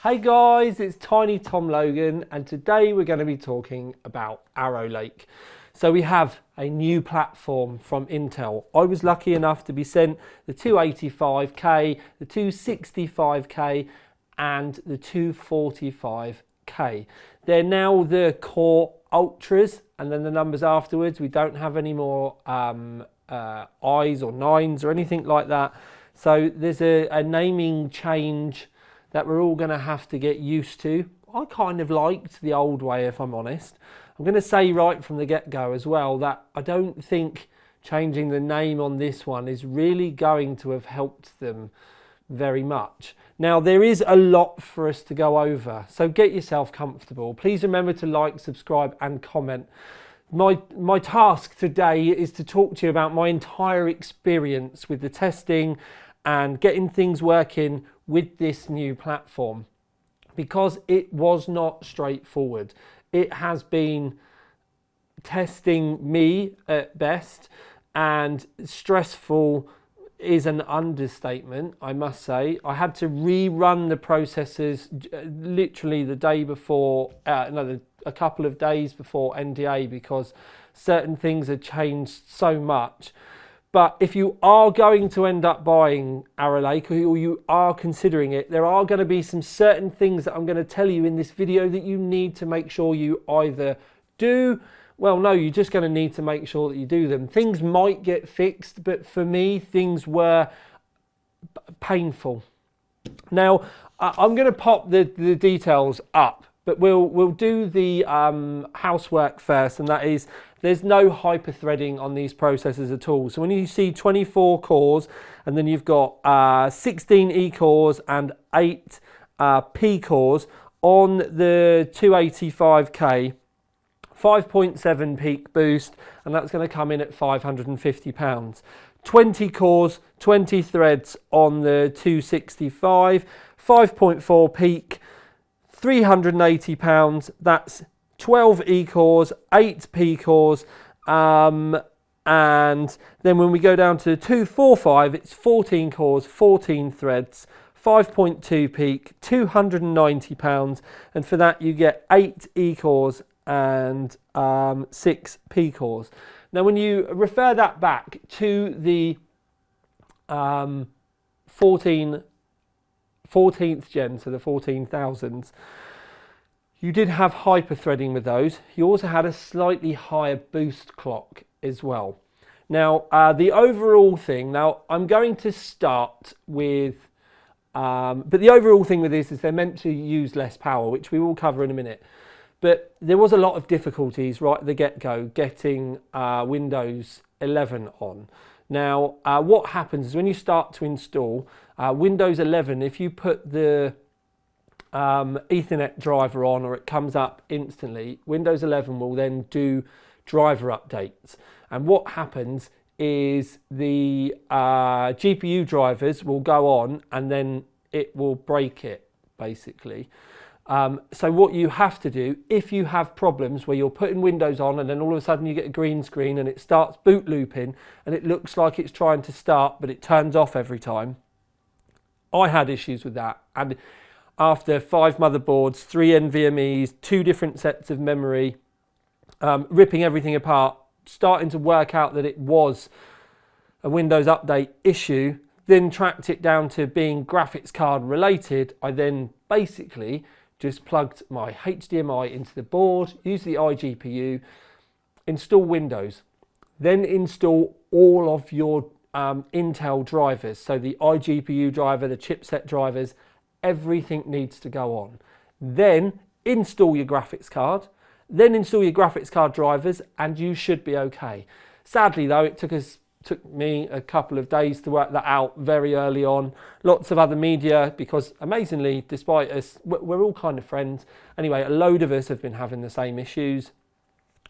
Hey guys, it's Tiny Tom Logan, and today we're going to be talking about Arrow Lake. So we have a new platform from Intel. I was lucky enough to be sent the 285K, the 265K and the 245K. They're now the Core Ultras, and then the numbers afterwards. We don't have any more I's or 9s or anything like that. So there's a naming change that we're all going to have to get used to. I kind of liked the old way, if I'm honest. I'm going to say right from the get-go as well that I don't think changing the name on this one is really going to have helped them very much. Now, there is a lot for us to go over, so get yourself comfortable. Please remember to like, subscribe and comment. My task today is to talk to you about my entire experience with the testing and getting things working with this new platform, because it was not straightforward. It has been testing me at best, and stressful is an understatement, I must say. I had to rerun the processes literally the day before, a couple of days before NDA, because certain things had changed so much. But if you are going to end up buying Arrow Lake, or you are considering it, there are going to be some certain things that I'm going to tell you in this video that you need to make sure you either do. Well, no, you're just going to need to make sure that you do them. Things might get fixed, but for me, things were painful. Now, I'm going to pop the details up, but we'll do the housework first, and that is there's no hyper-threading on these processors at all. So when you see 24 cores, and then you've got 16 E cores and 8 P cores on the 285K, 5.7 peak boost, and that's going to come in at £550. 20 cores, 20 threads on the 265, 5.4 peak, £380. That's 12 E cores, 8 P cores, and then when we go down to 245, it's 14 cores, 14 threads, 5.2 peak, £290, and for that you get 8 E cores and 6 P cores. Now, when you refer that back to the 14th gen, so the 14,000s, you did have hyper-threading with those. You also had a slightly higher boost clock as well. Now, the overall thing, now I'm going to start with, but the overall thing with this is they're meant to use less power, which we will cover in a minute. But there was a lot of difficulties right at the get-go getting Windows 11 on. Now, what happens is when you start to install Windows 11, if you put the Ethernet driver on, or it comes up instantly, Windows 11 will then do driver updates. And what happens is the GPU drivers will go on, and then it will break it, basically. So what you have to do, if you have problems where you're putting Windows on and then all of a sudden you get a green screen and it starts boot looping and it looks like it's trying to start but it turns off every time. I had issues with that, and after 5 motherboards, 3 NVMEs, 2 different sets of memory, ripping everything apart, starting to work out that it was a Windows Update issue, then tracked it down to being graphics card related, I then basically just plugged my HDMI into the board, used the iGPU, install Windows, then install all of your Intel drivers, so the iGPU driver, the chipset drivers, everything needs to go on. Then install your graphics card, then install your graphics card drivers, and you should be okay. Sadly though, it took me a couple of days to work that out very early on. Lots of other media, because amazingly, despite us, we're all kind of friends. Anyway, a load of us have been having the same issues.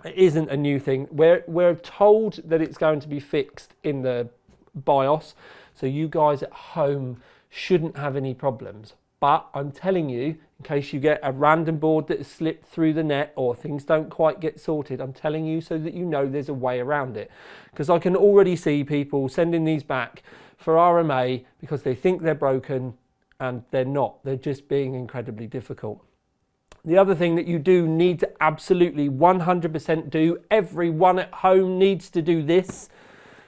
It isn't a new thing. We're told that it's going to be fixed in the BIOS, so you guys at home shouldn't have any problems. But I'm telling you, in case you get a random board that has slipped through the net or things don't quite get sorted, I'm telling you so that you know there's a way around it. Because I can already see people sending these back for RMA because they think they're broken and they're not. They're just being incredibly difficult. The other thing that you do need to absolutely 100% do, everyone at home needs to do this,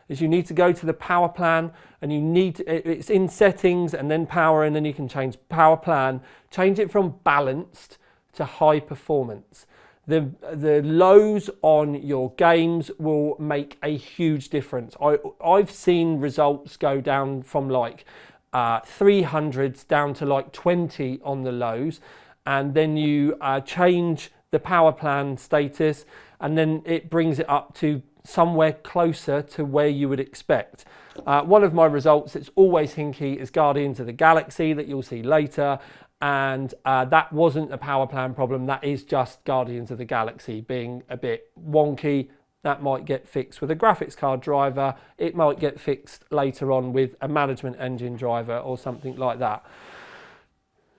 is you need to go to the power plan, and you need to, it's in settings and then power, and then you can change power plan, change it from balanced to high performance. The lows on your games will make a huge difference. I've seen results go down from like 300s down to like 20 on the lows, and then you change the power plan status, and then it brings it up to somewhere closer to where you would expect. One of my results that's always hinky is Guardians of the Galaxy, that you'll see later, and that wasn't a power plan problem. That is just Guardians of the Galaxy being a bit wonky. That might get fixed with a graphics card driver. It might get fixed later on with a management engine driver or something like that.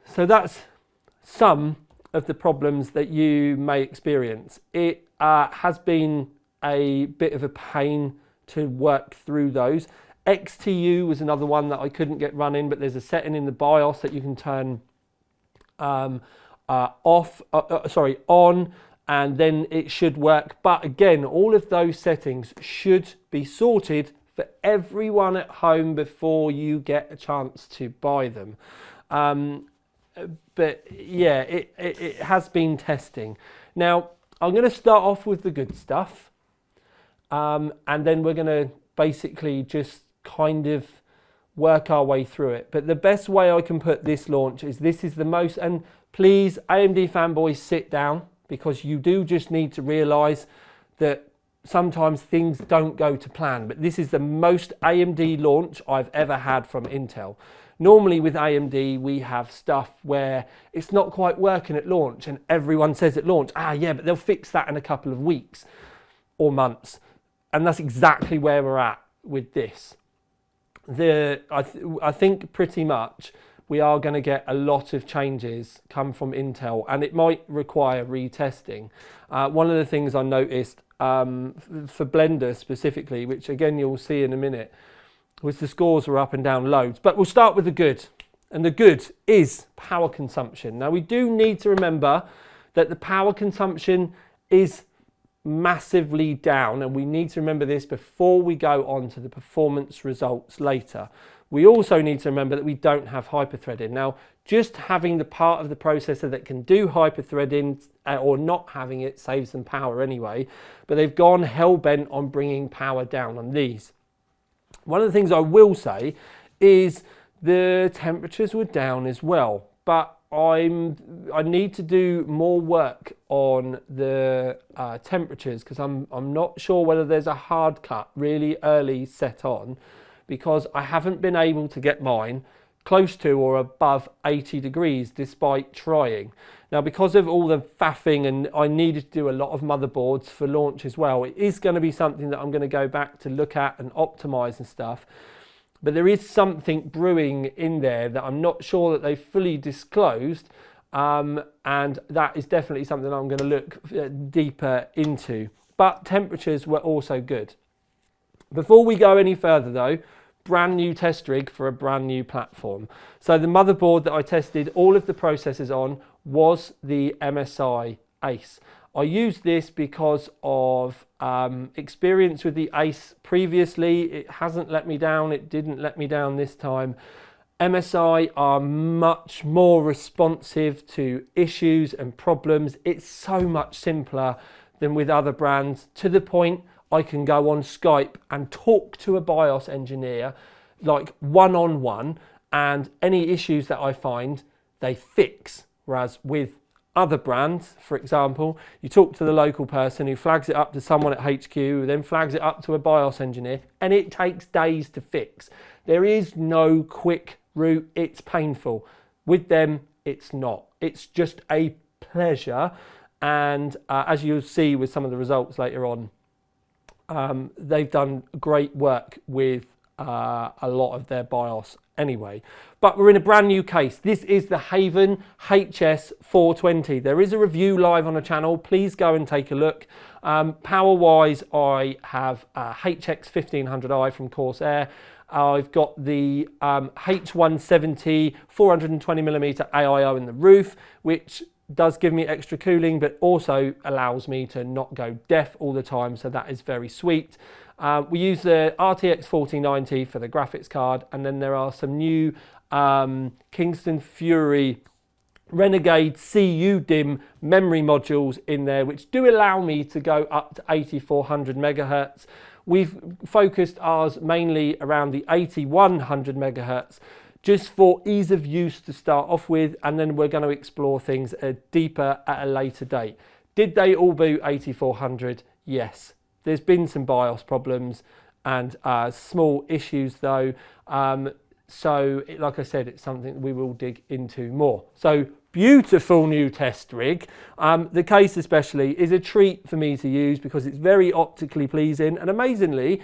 So that's some of the problems that you may experience. It has been a bit of a pain to work through those. XTU was another one that I couldn't get running, but there's a setting in the BIOS that you can turn on, and then it should work. But again, all of those settings should be sorted for everyone at home before you get a chance to buy them. But yeah, it has been testing. Now, I'm going to start off with the good stuff, and then we're going to basically just kind of work our way through it. But the best way I can put this launch is this is the most, and please, AMD fanboys, sit down, because you do just need to realise that sometimes things don't go to plan. But this is the most AMD launch I've ever had from Intel. Normally with AMD, we have stuff where it's not quite working at launch, and everyone says at launch, yeah, but they'll fix that in a couple of weeks or months. And that's exactly where we're at with this. I think pretty much we are going to get a lot of changes come from Intel, and it might require retesting. One of the things I noticed for Blender specifically, which again you'll see in a minute, was the scores were up and down loads. But we'll start with the good, and the good is power consumption. Now we do need to remember that the power consumption is massively down, and we need to remember this before we go on to the performance results later. We also need to remember that we don't have hyperthreading. Now, just having the part of the processor that can do hyperthreading or not having it saves them power anyway, but they've gone hell-bent on bringing power down on these. One of the things I will say is the temperatures were down as well, but I need to do more work on the temperatures, because I'm not sure whether there's a hard cut really early set on, because I haven't been able to get mine close to or above 80 degrees despite trying. Now, because of all the faffing, and I needed to do a lot of motherboards for launch as well, it is going to be something that I'm going to go back to look at and optimize and stuff. But there is something brewing in there that I'm not sure that they've fully disclosed, and that is definitely something I'm going to look deeper into. But temperatures were also good. Before we go any further though, brand new test rig for a brand new platform. So the motherboard that I tested all of the processors on was the MSI Ace. I used this because of experience with the Ace previously. It hasn't let me down. It didn't let me down this time. MSI are much more responsive to issues and problems. It's so much simpler than with other brands, to the point I can go on Skype and talk to a BIOS engineer like one-on-one, and any issues that I find, they fix. Whereas with other brands, for example, you talk to the local person who flags it up to someone at HQ, who then flags it up to a BIOS engineer, and it takes days to fix. There is no quick route. It's painful. With them, it's not. It's just a pleasure. And as you'll see with some of the results later on, they've done great work with a lot of their BIOS anyway. But we're in a brand new case. This is the Haven HS420. There is a review live on the channel. Please go and take a look. Power wise, I have a HX1500i from Corsair. I've got the H170 420mm AIO in the roof, which does give me extra cooling, but also allows me to not go deaf all the time, so that is very sweet. We use the RTX 4090 for the graphics card, and then there are some new Kingston Fury Renegade CU DIMM memory modules in there, which do allow me to go up to 8400 megahertz. We've focused ours mainly around the 8100 megahertz, just for ease of use to start off with, and then we're going to explore things deeper at a later date. Did they all boot 8400? Yes. There's been some BIOS problems and small issues though. So like I said, it's something we will dig into more. So beautiful new test rig. The case especially is a treat for me to use because it's very optically pleasing, and amazingly,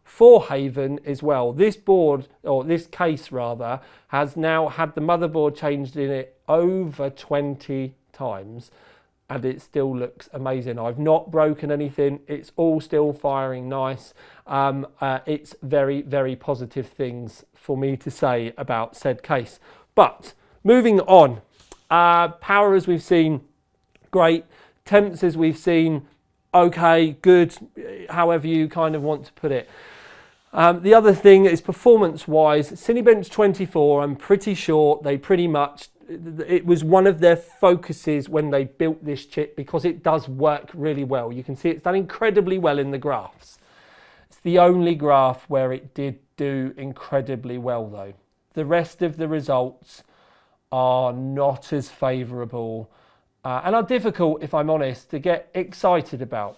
for Haven as well. This board, or this case rather, has now had the motherboard changed in it over 20 times and it still looks amazing. I've not broken anything. It's all still firing nice. It's very, very positive things for me to say about said case. But moving on, power as we've seen, great. Temps as we've seen, okay, good, however you kind of want to put it. The other thing is performance-wise, Cinebench 24, I'm pretty sure they pretty much, it was one of their focuses when they built this chip because it does work really well. You can see it's done incredibly well in the graphs. It's the only graph where it did do incredibly well though. The rest of the results are not as favourable and are difficult, if I'm honest, to get excited about.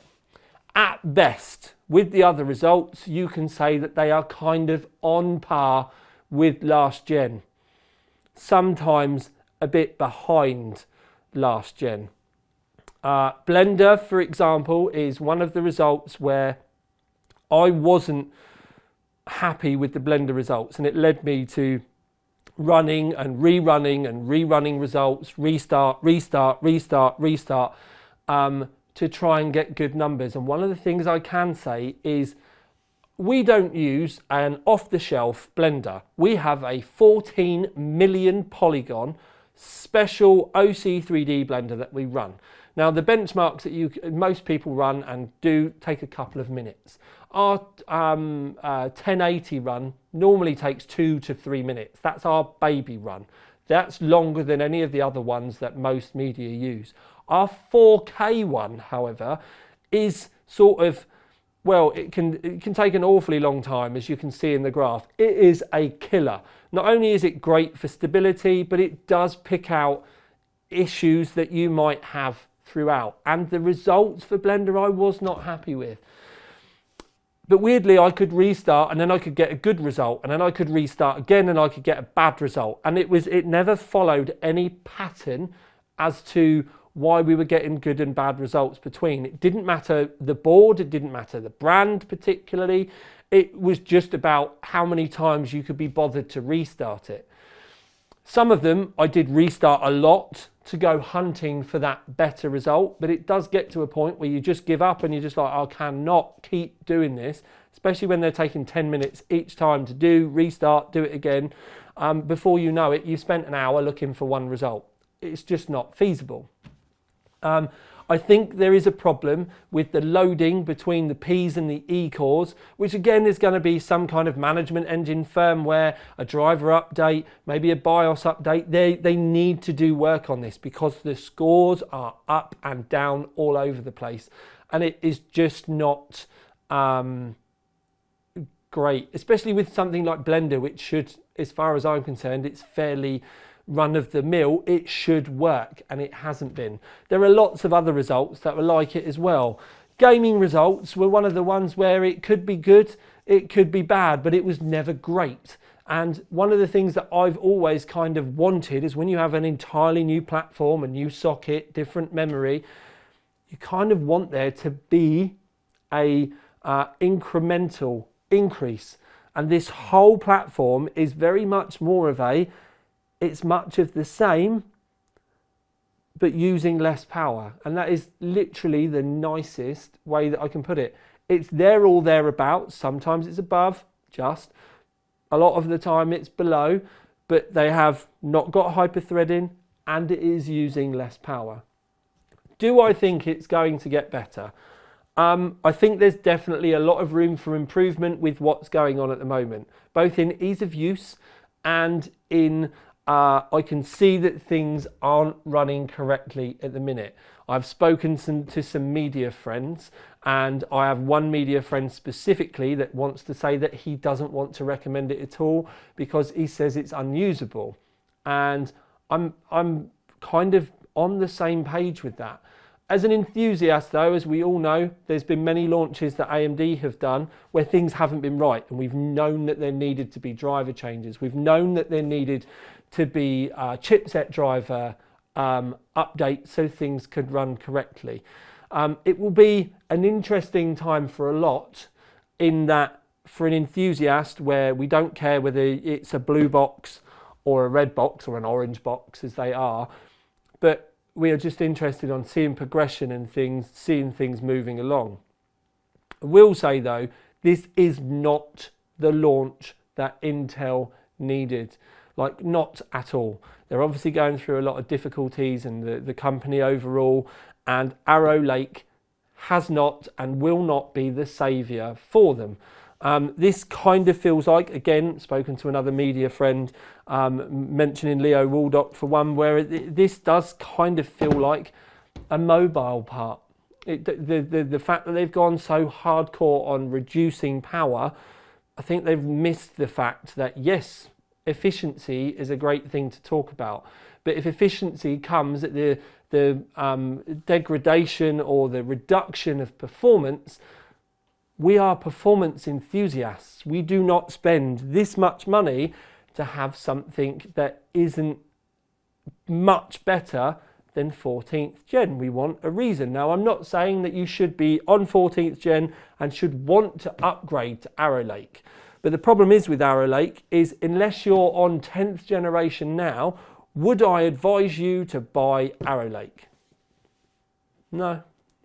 At best, with the other results, you can say that they are kind of on par with last gen. Sometimes a bit behind last gen. Blender, for example, is one of the results where I wasn't happy with the Blender results, and it led me to running and rerunning results, restart, to try and get good numbers. And one of the things I can say is we don't use an off-the-shelf blender. We have a 14 million polygon special OC 3D blender that we run. Now the benchmarks that most people run and do take a couple of minutes. Our 1080 run normally takes 2 to 3 minutes. That's our baby run. That's longer than any of the other ones that most media use. Our 4K one, however, is sort of, well, it can take an awfully long time, as you can see in the graph. It is a killer. Not only is it great for stability, but it does pick out issues that you might have throughout. And the results for Blender I was not happy with. But weirdly, I could restart and then I could get a good result, and then I could restart again and I could get a bad result. And it never followed any pattern as to why we were getting good and bad results between. It didn't matter the board, it didn't matter the brand particularly. It was just about how many times you could be bothered to restart it. Some of them I did restart a lot to go hunting for that better result, but it does get to a point where you just give up and you're just like, I cannot keep doing this, especially when they're taking 10 minutes each time to restart, do it again. Before you know it, you've spent an hour looking for one result. It's just not feasible. I think there is a problem with the loading between the P's and the E cores, which again is going to be some kind of management engine firmware, a driver update, maybe a BIOS update. They need to do work on this because the scores are up and down all over the place, and it is just not great, especially with something like Blender, which should, as far as I'm concerned, it's fairly run of the mill, it should work, and it hasn't been. There are lots of other results that were like it as well. Gaming results were one of the ones where it could be good, it could be bad, but it was never great. And one of the things that I've always kind of wanted is when you have an entirely new platform, a new socket, different memory, you kind of want there to be a incremental increase. And this whole platform is very much more of it's much of the same, but using less power. And that is literally the nicest way that I can put it. It's there or thereabouts. Sometimes it's above, just. A lot of the time it's below, but they have not got hyper-threading and it is using less power. Do I think it's going to get better? I think there's definitely a lot of room for improvement with what's going on at the moment, both in ease of use and in I can see that things aren't running correctly at the minute. I've spoken to some media friends, and I have one media friend specifically that wants to say that he doesn't want to recommend it at all because he says it's unusable. And I'm kind of on the same page with that. As an enthusiast though, as we all know, there's been many launches that AMD have done where things haven't been right, and we've known that there needed to be driver changes. We've known that there needed to be chipset driver updates so things could run correctly. It will be an interesting time for a lot, in that for an enthusiast where we don't care whether it's a blue box or a red box or an orange box as they are, but we are just interested on seeing progression and things, seeing things moving along. I will say though, this is not the launch that Intel needed. Like, not at all. They're obviously going through a lot of difficulties, and the company overall, and Arrow Lake has not and will not be the saviour for them. This kind of feels like, again, spoken to another media friend, mentioning Leo Waldock for one, where this does kind of feel like a mobile part. The fact that they've gone so hardcore on reducing power, I think they've missed the fact that, yes, efficiency is a great thing to talk about, but if efficiency comes at the degradation or the reduction of performance, we are performance enthusiasts. We do not spend this much money to have something that isn't much better than 14th gen. We want a reason. Now, I'm not saying that you should be on 14th gen and should want to upgrade to Arrow Lake. But the problem is with Arrow Lake is, unless you're on 10th generation now, would I advise you to buy Arrow Lake? No,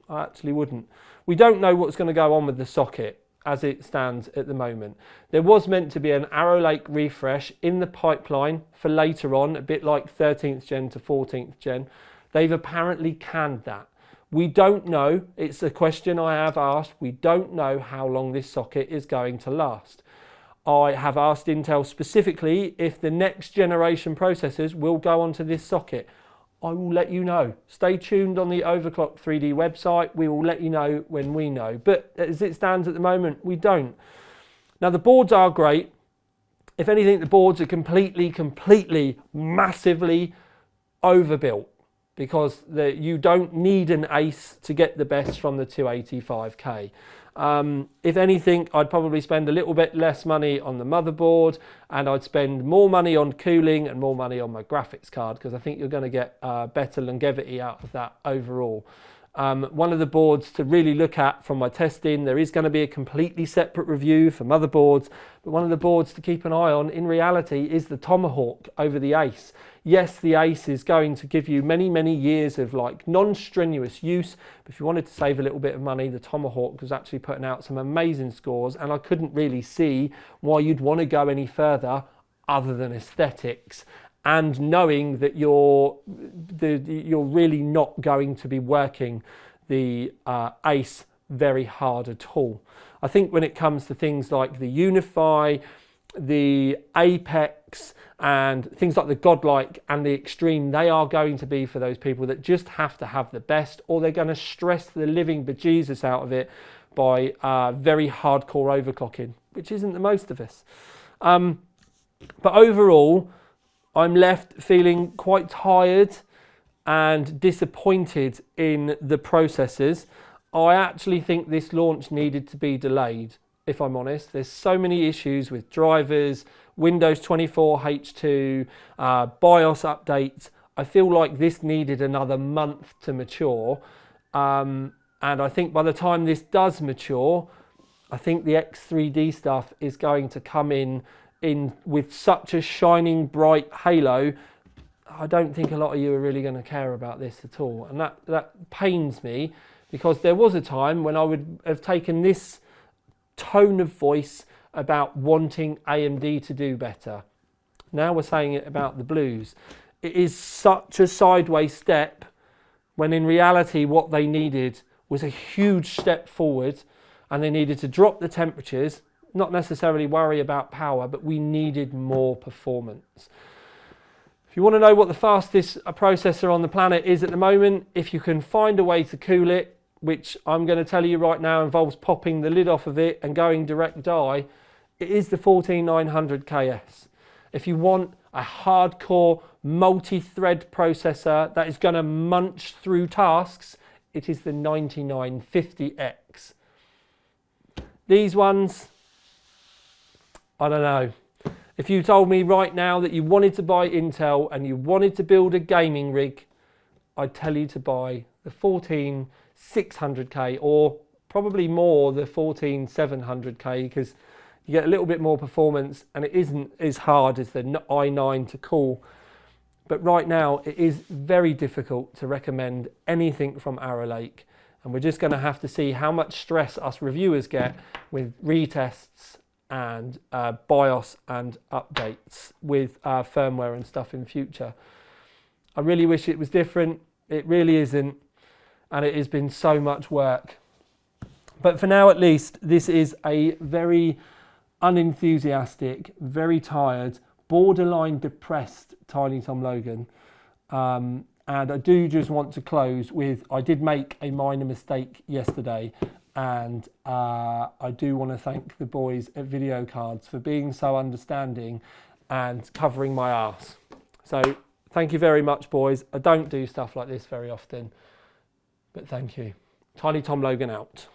I actually wouldn't. We don't know what's going to go on with the socket as it stands at the moment. There was meant to be an Arrow Lake refresh in the pipeline for later on, a bit like 13th gen to 14th gen. They've apparently canned that. We don't know. It's a question I have asked. We don't know how long this socket is going to last. I have asked Intel specifically if the next generation processors will go onto this socket. I will let you know. Stay tuned on the Overclock 3D website. We will let you know when we know. But as it stands at the moment, we don't. Now, the boards are great. If anything, the boards are completely, massively overbuilt, because you don't need an ace to get the best from the 285K. If anything, I'd probably spend a little bit less money on the motherboard, and I'd spend more money on cooling and more money on my graphics card, because I think you're going to get better longevity out of that overall. One of the boards to really look at from my testing, there is going to be a completely separate review for motherboards, but one of the boards to keep an eye on in reality is the Tomahawk over the Ace. Yes, the Ace is going to give you many years of like non-strenuous use, but if you wanted to save a little bit of money, the Tomahawk was actually putting out some amazing scores, and I couldn't really see why you'd want to go any further other than aesthetics, and knowing that you're really not going to be working the Ace very hard at all. I think when it comes to things like the Unify, the Apex, and things like the Godlike and the Extreme, they are going to be for those people that just have to have the best, or they're going to stress the living bejesus out of it by very hardcore overclocking, which isn't the most of us. But overall, I'm left feeling quite tired and disappointed in the processors. I actually think this launch needed to be delayed, if I'm honest. There's so many issues with drivers, Windows 24 H2, BIOS updates. I feel like this needed another month to mature. And I think by the time this does mature, I think the X3D stuff is going to come in with such a shining bright halo. I don't think a lot of you are really going to care about this at all. And that pains me, because there was a time when I would have taken this tone of voice about wanting AMD to do better. Now we're saying it about the Blues. It is such a sideways step when in reality what they needed was a huge step forward, and they needed to drop the temperatures, not necessarily worry about power, but we needed more performance. If you want to know what the fastest processor on the planet is at the moment, if you can find a way to cool it, which I'm going to tell you right now involves popping the lid off of it and going direct die, it is the 14900KS. If you want a hardcore multi-thread processor that is going to munch through tasks, it is the 9950X. These ones, I don't know. If you told me right now that you wanted to buy Intel and you wanted to build a gaming rig, I'd tell you to buy the 14600K, or probably more the 14700K, because you get a little bit more performance and it isn't as hard as the i9 to cool. But right now it is very difficult to recommend anything from Arrow Lake, and we're just going to have to see how much stress us reviewers get with retests and BIOS and updates with firmware and stuff in future. I really wish it was different. It really isn't, and it has been so much work. But for now at least, this is a very unenthusiastic, very tired, borderline depressed Tiny Tom Logan. And I do just want to close with, I did make a minor mistake yesterday, and I do want to thank the boys at Video Cards for being so understanding and covering my arse. So thank you very much, boys. I don't do stuff like this very often, but thank you. Tiny Tom Logan out.